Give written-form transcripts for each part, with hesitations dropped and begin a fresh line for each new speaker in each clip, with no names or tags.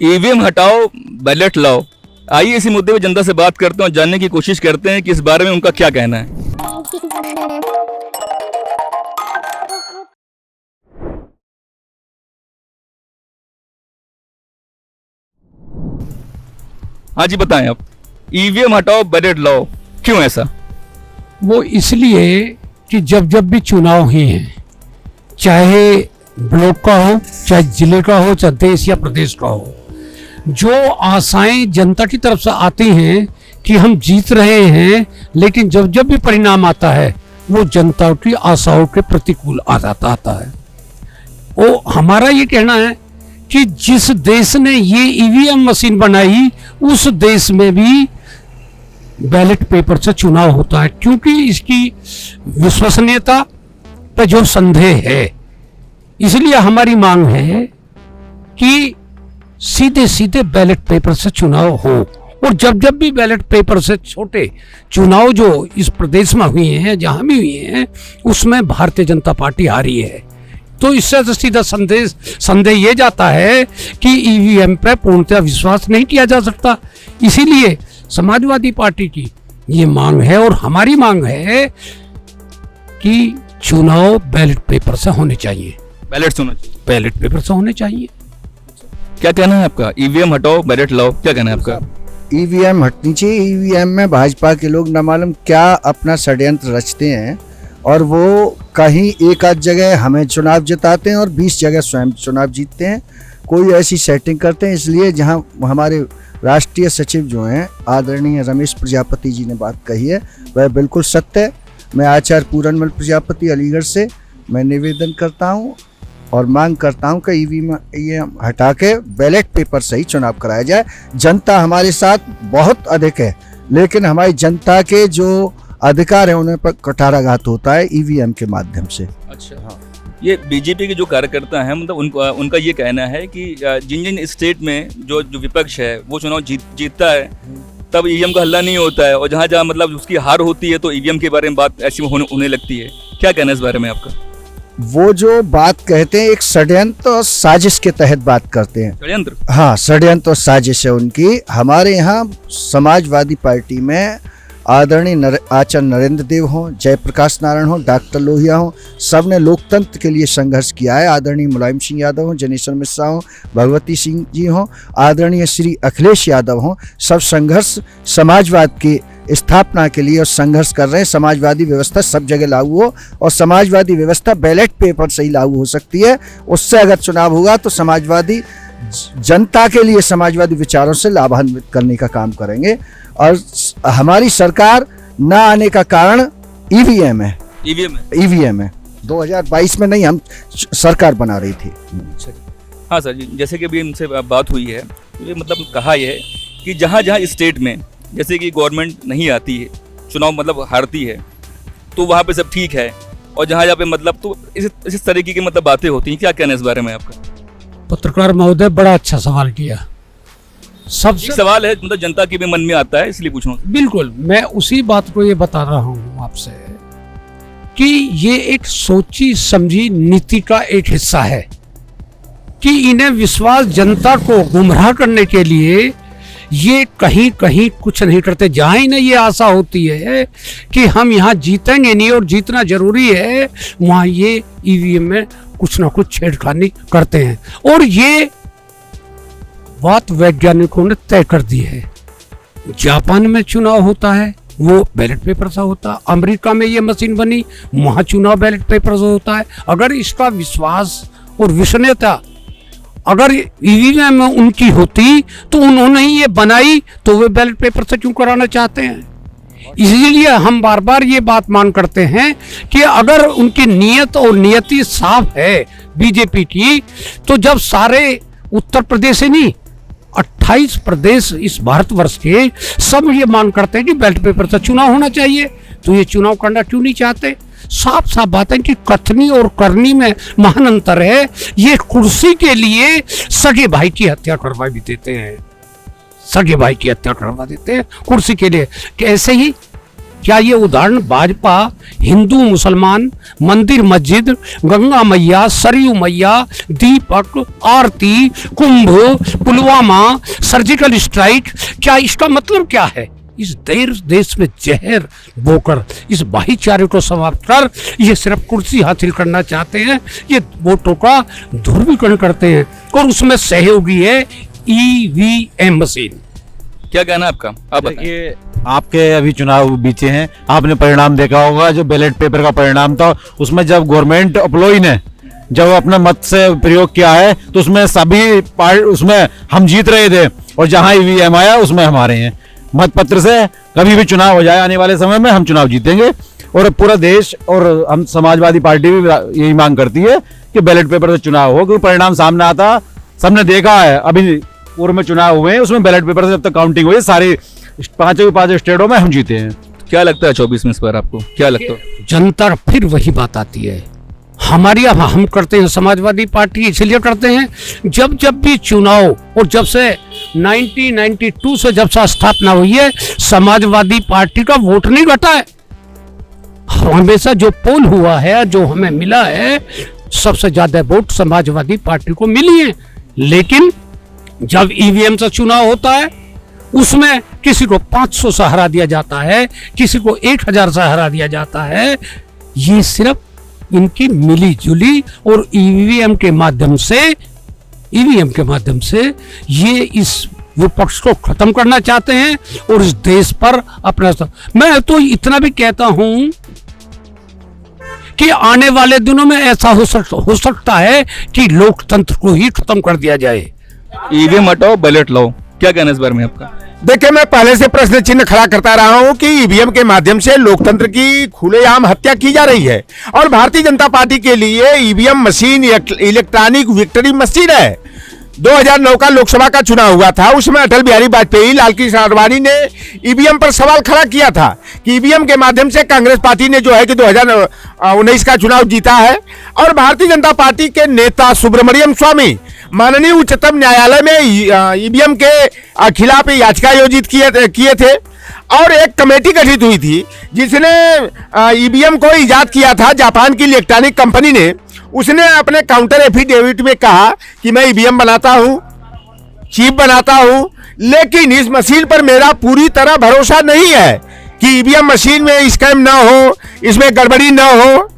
EVM हटाओ ballot लाओ। आइए इसी मुद्दे पे जनता से बात करते हैं और जानने की कोशिश करते हैं कि इस बारे में उनका क्या कहना है। हाँ जी, बताएं आप। ईवीएम हटाओ बैलेट लाओ, क्यों ऐसा?
वो इसलिए कि जब जब भी चुनाव हुए हैं, चाहे ब्लॉक का हो, चाहे जिले का हो, चाहे देश या प्रदेश का हो, जो आशाएं जनता की तरफ से आती हैं कि हम जीत रहे हैं, लेकिन जब जब भी परिणाम आता है वो जनता की आशाओं के प्रतिकूल आ जाता है। वो हमारा ये कहना है कि जिस देश ने ये ईवीएम मशीन बनाई उस देश में भी बैलेट पेपर से चुनाव होता है, क्योंकि इसकी विश्वसनीयता पर जो संदेह है। इसलिए हमारी मांग है कि सीधे सीधे बैलेट पेपर से चुनाव हो, और जब जब भी बैलेट पेपर से छोटे चुनाव जो इस प्रदेश में हुए हैं, जहां भी हुए हैं, उसमें भारतीय जनता पार्टी हारी है। तो इससे तो सीधा संदेह ये जाता है कि ईवीएम पे पूर्णतः विश्वास नहीं किया जा सकता। इसीलिए समाजवादी पार्टी की ये मांग है और हमारी मांग है कि चुनाव बैलेट पेपर से होने चाहिए। बैलेट पेपर से होने चाहिए।
क्या कहना है आपका? ईवीएम हटाओ बैलेट लाओ, क्या कहना है आपका?
ईवीएम हटनी चाहिए। ईवीएम में भाजपा के लोग न मालूम क्या अपना षड्यंत्र रचते हैं, और वो कहीं एक आध जगह हमें चुनाव जिताते हैं और 20 जगह स्वयं चुनाव जीतते हैं। कोई ऐसी सेटिंग करते हैं। इसलिए जहां हमारे राष्ट्रीय सचिव जो हैं आदरणीय रमेश प्रजापति जी ने बात कही है वह बिल्कुल सत्य है। मैं आचार्य पूरनमल प्रजापति अलीगढ़ से मैं निवेदन करता हूं और मांग करता हूं कि ईवीएम हटा के बैलेट पेपर से ही चुनाव कराया जाए। जनता हमारे साथ बहुत अधिक है, लेकिन हमारी जनता के जो अधिकार है उन्हें पर कुठाराघात होता है ईवीएम के माध्यम से।
अच्छा, हाँ। ये बीजेपी के जो कार्यकर्ता हैं, मतलब उनका ये कहना है कि जिन जिन स्टेट में जो विपक्ष है वो चुनाव जीतता है तब ईवीएम का हल्ला नहीं होता है, और जहाँ जहाँ मतलब उसकी हार होती है तो ईवीएम के बारे में बात ऐसी होने लगती है। क्या कहना है इस बारे में आपका?
वो जो बात कहते हैं एक षड्यंत्र और साजिश के तहत बात करते हैं।
षड्यंत्र?
हाँ, षड्यंत्र और साजिश है उनकी। हमारे यहाँ समाजवादी पार्टी में आदरणीय आचार्य नरेंद्र देव हों, जयप्रकाश नारायण हों, डॉक्टर लोहिया हों, सब ने लोकतंत्र के लिए संघर्ष किया है। आदरणीय मुलायम सिंह यादव हों, जनेश्वर मिश्रा हों, भगवती सिंह जी हों, आदरणीय श्री अखिलेश यादव हों, सब संघर्ष समाजवाद की स्थापना के लिए और संघर्ष कर रहे हैं। समाजवादी व्यवस्था सब जगह लागू हो, और समाजवादी व्यवस्था बैलेट पेपर से ही लागू हो सकती है। उससे अगर चुनाव होगा तो समाजवादी जनता के लिए समाजवादी विचारों से लाभान्वित करने का काम करेंगे। और हमारी सरकार न आने का कारण ईवीएम है। ईवीएम है 2022 में नहीं, हम सरकार बना रही थी।
हाँ सर जी, जैसे कि अभी इनसे बात हुई है, ये मतलब कहा यह है कि जहाँ जहाँ स्टेट में जैसे कि गवर्नमेंट नहीं आती है, चुनाव मतलब हारती है, तो वहाँ पे सब ठीक है, और जहाँ जहाँ पे मतलब तो इस तरीके की मतलब बातें होती हैं। क्या कहना है इस बारे में आपका?
पत्रकार महोदय, बड़ा अच्छा सवाल किया।
सबसे सवाल है मतलब जनता के भी मन में आता है, इसलिए पूछ रहा हूँ।
बिल्कुल, मैं उसी बात को ये बता रहा हूँ आपसे कि ये एक सोची समझी नीति का एक हिस्सा है कि इन्हें विश्वास जनता को गुमराह करने के लिए ये कहीं कहीं कुछ नहीं करते। जहाँ इन्हें ये आशा होती है कि हम यहाँ जीतेंगे नहीं और जीतना जरूरी है, वहाँ ये ईवीएम में कुछ ना कुछ छेड़खानी करते हैं। और ये बात वैज्ञानिकों ने तय कर दी है। जापान में चुनाव होता है वो बैलेट पेपर से होता है, अमेरिका में ये मशीन बनी वहाँ चुनाव बैलेट पेपर से होता है। अगर इसका विश्वास और विश्वसनीयता अगर ईवीएम में उनकी होती तो उन्होंने ही ये बनाई, तो वे बैलेट पेपर से क्यों कराना चाहते हैं? इसलिए हम बार बार ये बात मान करते हैं कि अगर उनकी नीयत और नियति साफ है बीजेपी की, तो जब सारे उत्तर प्रदेश ही नहीं 28 प्रदेश इस भारतवर्ष के सब ये मान करते हैं कि बैलेट पेपर से चुनाव होना चाहिए, तो ये चुनाव करना क्यों नहीं चाहते? साफ साफ बात है कि कथनी और करनी में महान अंतर है। ये कुर्सी के लिए सगे भाई की हत्या करवा भी देते हैं, सगे भाई की हत्या करवा देते हैं कुर्सी के लिए। कि ऐसे ही क्या ये उदाहरण भाजपा हिंदू मुसलमान, मंदिर मस्जिद, गंगा मैया, सरयू मैया, दीपक, आरती, कुंभ, पुलवामा, सर्जिकल स्ट्राइक, क्या इसका मतलब क्या है? इस देश में जहर बोकर इस भाईचारे को समाप्त कर ये सिर्फ कुर्सी हासिल करना चाहते हैं, ये वोटों का ध्रुवीकरण करते हैं और उसमें सहयोगी है ईवीएम मशीन।
क्या कहना है आपका? आप बताइए।
देखिए, आपके अभी चुनाव बीते हैं, आपने परिणाम देखा होगा। जो बैलेट पेपर का परिणाम था उसमें जब गवर्नमेंट एम्प्लॉय ने जब अपने मत से प्रयोग किया है तो उसमें सभी पार्ट उसमें हम जीत रहे थे और जहां ईवीएम आया उसमें हमारे हैं। मत पत्र से कभी भी चुनाव हो जाए आने वाले समय में हम चुनाव जीतेंगे और पूरा देश और हम समाजवादी पार्टी भी यही मांग करती है कि बैलेट पेपर से चुनाव हो, क्योंकि परिणाम सामने आता सबने देखा है। अभी पूर्व में चुनाव हुए हैं उसमें बैलेट पेपर से जब तक काउंटिंग हुई सारे पांच स्टेटों में हम जीते हैं।
क्या लगता है 24 में इस बार आपको क्या लगता है?
जनता फिर वही बात आती है हमारी। अब हम करते हैं समाजवादी पार्टी इसलिए करते हैं जब भी चुनाव और जब से 1992 से जब से स्थापना हुई है समाजवादी पार्टी का वोट नहीं घटा है। हमेशा जो पोल हुआ है, जो हमें मिला है, सबसे ज्यादा वोट समाजवादी पार्टी को मिली है। लेकिन जब ईवीएम से चुनाव होता है उसमें किसी को 500 से हरा दिया जाता है, किसी को 1000 से हरा दिया जाता है। ये सिर्फ इनकी मिली जुली और ईवीएम के माध्यम से ये इस विपक्ष को खत्म करना चाहते हैं और इस देश पर अपना। मैं तो इतना भी कहता हूं कि आने वाले दिनों में ऐसा हो सकता है कि लोकतंत्र को ही खत्म कर दिया जाए।
ईवीएम हटाओ बैलेट लाओ, क्या कहना है इस बारे में आपका?
देखिए, मैं पहले से प्रश्न चिन्ह खड़ा करता रहा हूं कि ईवीएम के माध्यम से लोकतंत्र की खुलेआम हत्या की जा रही है और भारतीय जनता पार्टी के लिए EVM machine electronic victory machine है। 2009 का लोकसभा का चुनाव हुआ था, उसमें अटल बिहारी वाजपेयी, लाल कृष्ण आडवाणी ने ईवीएम पर सवाल खड़ा किया था कि ईवीएम के माध्यम से कांग्रेस पार्टी ने जो है कि 2019 का चुनाव जीता है। और भारतीय जनता पार्टी के नेता सुब्रमण्यम स्वामी माननीय उच्चतम न्यायालय में ईवीएम के खिलाफ याचिका आयोजित किए थे और एक कमेटी गठित हुई थी जिसने ईवीएम को इजाद किया था। जापान की इलेक्ट्रॉनिक कंपनी ने उसने अपने काउंटर एफिडेविट में कहा कि मैं ईवीएम बनाता हूं, चिप बनाता हूं, लेकिन इस मशीन पर मेरा पूरी तरह भरोसा नहीं है कि ईवीएम मशीन में स्कैम ना हो, इसमें गड़बड़ी ना हो।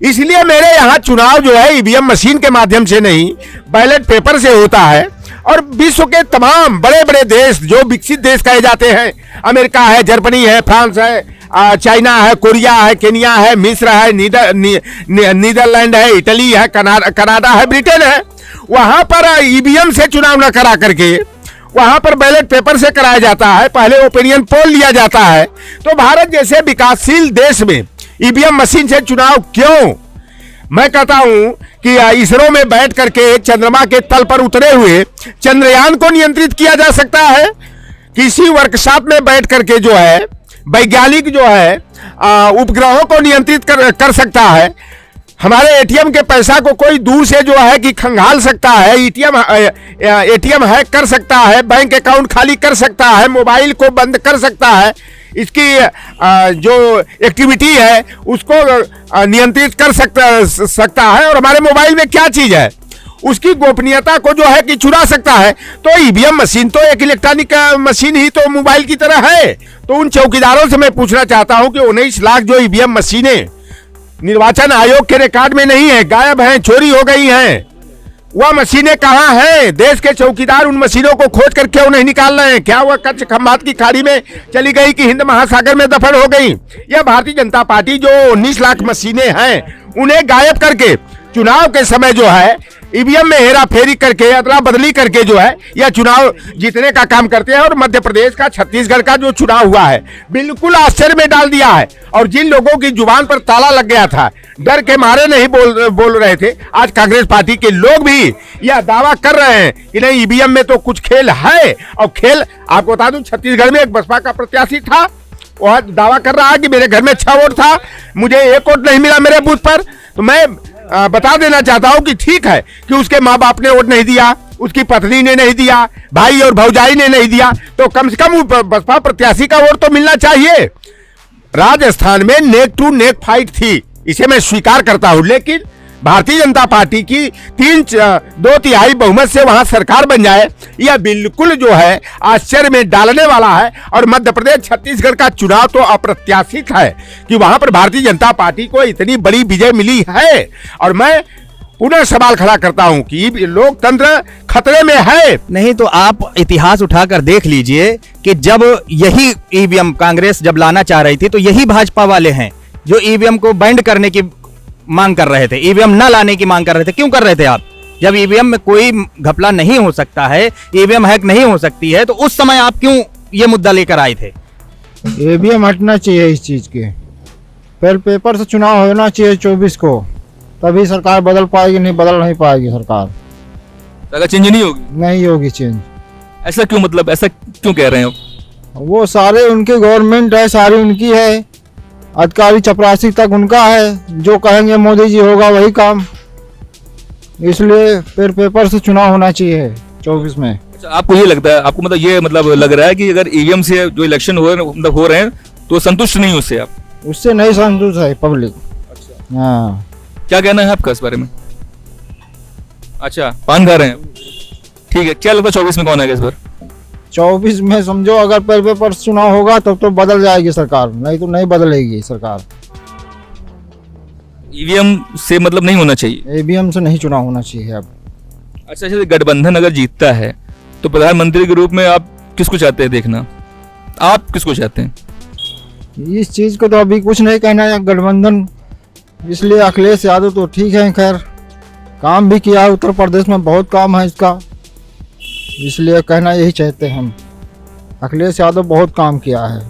इसलिए मेरे यहाँ चुनाव जो है ईवीएम मशीन के माध्यम से नहीं बैलेट पेपर से होता है। और विश्व के तमाम बड़े बड़े देश जो विकसित देश कहे जाते हैं, अमेरिका है, जर्मनी है, फ्रांस है, चाइना है, कोरिया है, केनिया है, मिस्र है, नीदरलैंड है, इटली है, कनाडा है, ब्रिटेन है, वहां पर ईवीएम से चुनाव न करा करके वहां पर बैलेट पेपर से कराया जाता है। पहले ओपिनियन पोल लिया जाता है। तो भारत जैसे विकासशील देश में ईवीएम मशीन से चुनाव क्यों? मैं कहता हूं कि इसरो में बैठ करके चंद्रमा के तल पर उतरे हुए चंद्रयान को नियंत्रित किया जा सकता है। किसी वर्कशॉप में बैठ करके जो है वैज्ञानिक जो है उपग्रहों को नियंत्रित कर सकता है। हमारे एटीएम के पैसा को कोई दूर से जो है कि खंगाल सकता है, एटीएम हैक कर सकता है, बैंक अकाउंट खाली कर सकता है, मोबाइल को बंद कर सकता है, इसकी जो एक्टिविटी है उसको नियंत्रित कर सकता है। और हमारे मोबाइल में क्या चीज है उसकी गोपनीयता को जो है कि चुरा सकता है। तो ईवीएम मशीन तो एक इलेक्ट्रॉनिक मशीन ही तो मोबाइल की तरह है। तो उन चौकीदारों से मैं पूछना चाहता हूं कि 19 लाख जो ईवीएम मशीनें निर्वाचन आयोग के रिकॉर्ड में नहीं है, गायब हैं, चोरी हो गई हैं, वह मशीनें कहां हैं? देश के चौकीदार उन मशीनों को खोज कर क्यों नहीं निकाल रहे हैं? क्या वह कच्छ खंभात की खाड़ी में चली गई कि हिंद महासागर में दफन हो गई? यह भारतीय जनता पार्टी जो 19 लाख मशीनें हैं उन्हें गायब करके चुनाव के समय जो है ईवीएम में हेरा फेरी करके अदला बदली करके जो है यह चुनाव जीतने का काम करते हैं। और मध्य प्रदेश का, छत्तीसगढ़ का जो चुनाव हुआ है बिल्कुल आश्चर्य में डाल दिया है। और जिन लोगों की जुबान पर ताला लग गया था, डर के मारे नहीं बोल रहे थे, आज कांग्रेस पार्टी के लोग भी यह दावा कर रहे हैं कि नहीं ईवीएम में तो कुछ खेल है। और खेल आपको बता दूं, छत्तीसगढ़ में एक बसपा का प्रत्याशी था, वह दावा कर रहा है कि मेरे घर में 6 वोट था, मुझे 1 वोट नहीं मिला मेरे बूथ पर। तो मैं बता देना चाहता हूं कि ठीक है कि उसके माँ बाप ने वोट नहीं दिया, उसकी पत्नी ने नहीं दिया, भाई और भौजाई ने नहीं दिया, तो कम से कम बसपा प्रत्याशी का वोट तो मिलना चाहिए। राजस्थान में नेक टू नेक फाइट थी, इसे मैं स्वीकार करता हूं, लेकिन भारतीय जनता पार्टी की 2/3 बहुमत से वहां सरकार बन जाए, यह बिल्कुल जो है आश्चर्य में डालने वाला है। और मध्य प्रदेश छत्तीसगढ़ का चुनाव तो अप्रत्याशित है कि वहां पर भारतीय जनता पार्टी को इतनी बड़ी विजय मिली है। और मैं पुनः सवाल खड़ा करता हूं कि लोकतंत्र खतरे में है।
नहीं तो आप इतिहास उठाकर देख लीजिए कि जब यही ईवीएम कांग्रेस जब लाना चाह रही थी तो यही भाजपा वाले हैं जो ईवीएम को बैंड करने की मांग कर रहे थे, ईवीएम न लाने की मांग कर रहे थे। क्यों कर रहे थे आप? जब ईवीएम में कोई घपला नहीं हो सकता है, ईवीएम हैक नहीं हो सकती है, तो उस समय आप क्यों ये मुद्दा लेकर आए थे?
ईवीएम हटना चाहिए इस चीज के। पहले पेपर से चुनाव होना चाहिए 24 को, तभी सरकार बदल पाएगी, नहीं बदल नहीं पाएगी सरकार।
अगर चेंज नहीं होगी,
नहीं होगी चेंज।
ऐसा क्यों, मतलब ऐसा क्यों कह रहे हैं आप?
वो सारे उनके गवर्नमेंट है, सारी उनकी है, अधिकारी चपरासी तक उनका है, जो कहेंगे मोदी जी होगा वही काम। इसलिए फिर पेपर से चुनाव होना चाहिए 24 में।
अच्छा, आपको ये लगता है, आपको मतलब ये मतलब लग रहा है कि अगर ईवीएम से जो इलेक्शन हो रहे हैं तो संतुष्ट नहीं उससे आप?
उससे नहीं संतुष्ट है पब्लिक।
अच्छा,
हाँ,
क्या कहना है आपका इस बारे में? अच्छा, पान खा रहे हैं, ठीक है। क्या लगता है 24 में कौन आएगा इस बार?
24 में समझो अगर पहले पेपर से चुनाव होगा तब तो बदल जाएगी सरकार, नहीं तो नहीं बदलेगी सरकार।
ईवीएम से मतलब नहीं होना चाहिए,
ईवीएम से नहीं चुनाव होना चाहिए अब।
अच्छा, जैसे गठबंधन अगर जीतता है तो प्रधानमंत्री के रूप में आप किसको चाहते हैं देखना? आप किसको चाहते हैं?
इस चीज को तो अभी कुछ नहीं कहना है गठबंधन, इसलिए अखिलेश यादव तो ठीक है, खैर काम भी किया है, उत्तर प्रदेश में बहुत काम है इसका, इसलिए कहना यही चाहते हैं हम। अखिलेश यादव बहुत काम किया है,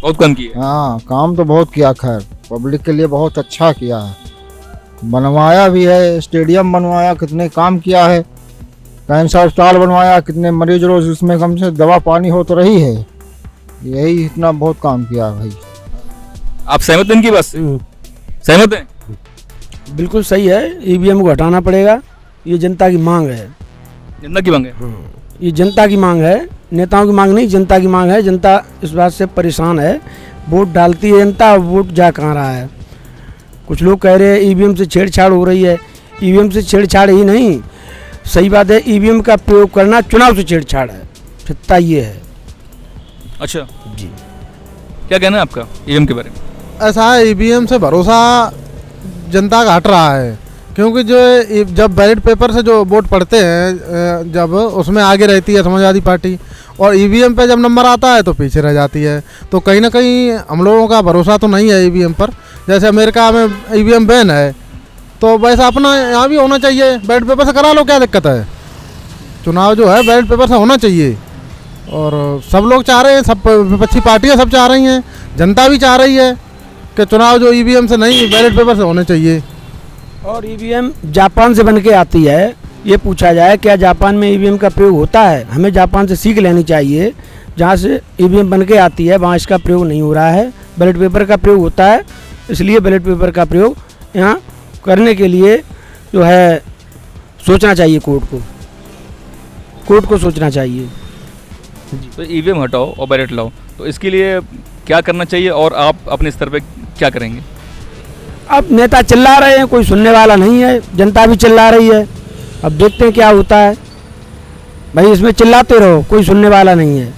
बहुत कम किया।
हाँ काम तो बहुत किया, खैर पब्लिक के लिए बहुत अच्छा किया है, बनवाया भी है, स्टेडियम बनवाया, कितने काम किया है, कैंसर अस्पताल बनवाया, कितने मरीज रोज उसमें कम से दवा पानी हो तो रही है, यही इतना बहुत काम किया है भाई।
आप सहमत हैं इनकी बात से? सहमत हैं?
बिल्कुल सही है, ईवीएम को हटाना पड़ेगा, ये जनता की मांग है।
जनता की मांग है?
ये जनता की मांग है, नेताओं की मांग नहीं, जनता की मांग है। जनता इस बात से परेशान है, वोट डालती है जनता, वोट जा कहाँ रहा है। कुछ लोग कह रहे हैं ईवीएम से छेड़छाड़ हो रही है, ईवीएम से छेड़छाड़ ही नहीं, सही बात है, ईवीएम का प्रयोग करना चुनाव से छेड़छाड़ है, सत्ता ये है।
अच्छा जी, क्या कहना है आपका ईवीएम के बारे में?
ऐसा है, ईवीएम से भरोसा जनता का हट रहा है, क्योंकि जो जब बैलेट पेपर से जो वोट पड़ते हैं जब उसमें आगे रहती है समाजवादी पार्टी, और ईवीएम पे जब नंबर आता है तो पीछे रह जाती है। तो कहीं ना कहीं हम लोगों का भरोसा तो नहीं है ईवीएम पर। जैसे अमेरिका में ईवीएम बैन है, तो वैसा अपना यहाँ भी होना चाहिए, बैलेट पेपर से करा लो, क्या दिक्कत है। चुनाव जो है बैलेट पेपर से होना चाहिए, और सब लोग चाह रहे हैं, सब विपक्षी पार्टियाँ सब चाह रही हैं, जनता भी चाह रही है कि चुनाव जो ईवीएम से नहीं बैलेट पेपर से होने चाहिए।
और ईवीएम जापान से बन के आती है, ये पूछा जाए क्या जापान में ईवीएम का प्रयोग होता है? हमें जापान से सीख लेनी चाहिए, जहाँ से ईवीएम बन के आती है वहाँ इसका प्रयोग नहीं हो रहा है, बैलेट पेपर का प्रयोग होता है। इसलिए बैलेट पेपर का प्रयोग यहाँ करने के लिए जो है सोचना चाहिए, कोर्ट को सोचना चाहिए।
तो ईवीएम हटाओ और बैलेट लाओ, तो इसके लिए क्या करना चाहिए और आप अपने स्तर पे क्या करेंगे?
अब नेता चिल्ला रहे हैं, कोई सुनने वाला नहीं है, जनता भी चिल्ला रही है, अब देखते हैं क्या होता है। भाई इसमें चिल्लाते रहो, कोई सुनने वाला नहीं है,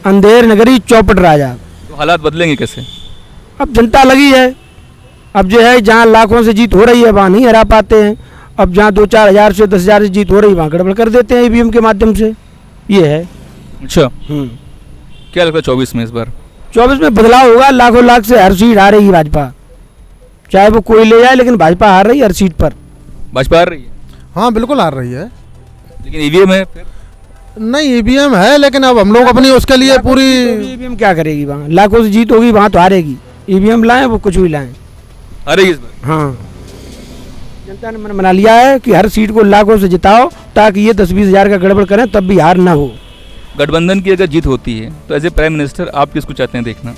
अंधेर नगरी चौपट राजा।
तो हालात बदलेंगे कैसे?
अब जनता लगी है, अब जो है जहाँ लाखों से जीत हो रही है वहाँ नहीं हरा पाते हैं, अब जहाँ 2-4 हज़ार से 10 हज़ार से जीत हो रही है वहाँ गड़बड़ कर देते हैं ईवीएम के माध्यम से, ये है।
अच्छा, क्या लगता है 24 में इस बार?
24 में बदलाव होगा, लाखों लाख से हर सीट हारेगी भाजपा, चाहे वो कोई ले जाए, लेकिन भाजपा हार रही है हर सीट पर।
भाजपा हार रही है?
हाँ बिल्कुल हार रही है,
लेकिन ईवीएम है फिर?
नहीं ईवीएम है, लेकिन अब हम लोग अपनी उसके लिए पूरी
ईवीएम क्या करेगी, वहाँ लाखों से जीत होगी वहाँ तो हारेगी। ईवीएम लाएं वो कुछ भी लाएं,
हारेगी इस बार।
हाँ जनता ने मन बना लिया है कि हर सीट को लाखों से जिताओ, ताकि ये 10-20 हज़ार का गड़बड़ करें तब भी हार ना हो।
गठबंधन की अगर जीत होती है तो एज ए प्राइम मिनिस्टर आप किसको चाहते हैं देखना?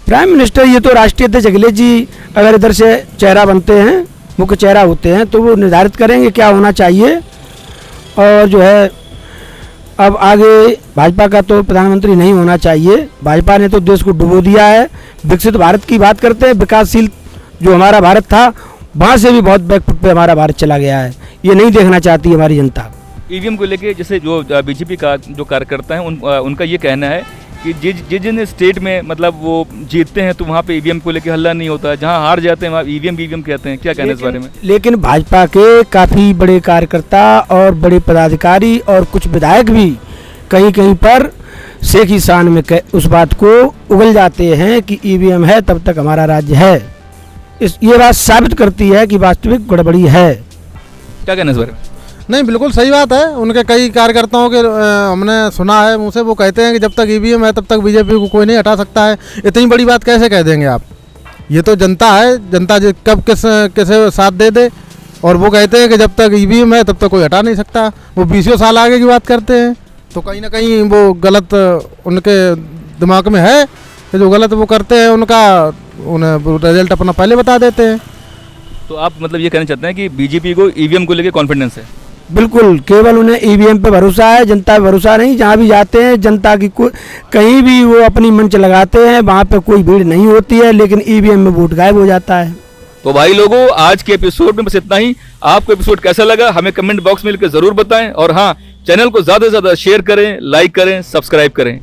प्राइम मिनिस्टर ये तो राष्ट्रीय अध्यक्ष अखिलेश जी अगर इधर से चेहरा बनते हैं, मुख्य चेहरा होते हैं, तो वो निर्धारित करेंगे क्या होना चाहिए। और जो है अब आगे भाजपा का तो प्रधानमंत्री नहीं होना चाहिए, भाजपा ने तो देश को डुबो दिया है, विकसित भारत की बात करते हैं, विकासशील जो हमारा भारत था वहाँ से भी बहुत बैकफुट पे हमारा भारत चला गया है। ये नहीं देखना चाहती हमारी जनता।
ईवीएम को लेके जैसे जो बीजेपी का जो कार्यकर्ता है उनका ये कहना है कि जिन स्टेट में मतलब वो जीतते हैं तो वहाँ पे ईवीएम को लेके हल्ला नहीं होता है, जहाँ हार जाते हैं वहाँ ईवीएम कहते हैं। क्या कहना है इस बारे में?
लेकिन भाजपा के काफ़ी बड़े कार्यकर्ता और बड़े पदाधिकारी और कुछ विधायक भी कहीं कहीं पर शेख की शान में उस बात को उगल जाते हैं कि ईवीएम है तब तक हमारा राज्य है। ये बात साबित करती है कि वास्तविक गड़बड़ी है।
क्या कहना है इस बारे में?
नहीं, बिल्कुल सही बात है। उनके कई कार्यकर्ताओं के हमने सुना है मुँह से, वो कहते हैं कि जब तक ईवीएम है तब तक बीजेपी को कोई नहीं हटा सकता है। इतनी बड़ी बात कैसे कह देंगे आप? ये तो जनता है, जनता कब किसे साथ दे दे, और वो कहते हैं कि जब तक ईवीएम है तब तक कोई हटा नहीं सकता। वो 20 साल आगे की बात करते हैं, तो कहीं ना कहीं वो गलत उनके दिमाग में है कि जो गलत वो करते हैं उन्हें रिजल्ट अपना पहले बता देते हैं।
तो आप मतलब ये कहना चाहते हैं कि बीजेपी को ईवीएम को लेके कॉन्फिडेंस है?
बिल्कुल, केवल उन्हें ईवीएम पे भरोसा है, जनता पे भरोसा नहीं। जहाँ भी जाते हैं जनता की कहीं भी वो अपनी मंच लगाते हैं, वहाँ पे कोई भीड़ नहीं होती है, लेकिन ईवीएम में वोट गायब हो जाता है।
तो भाई लोगों, आज के एपिसोड में बस इतना ही। आपको एपिसोड कैसा लगा हमें कमेंट बॉक्स में लिखकर जरूर बताएं, और हाँ, चैनल को ज्यादा से ज्यादा शेयर करें, लाइक करें, सब्सक्राइब करें।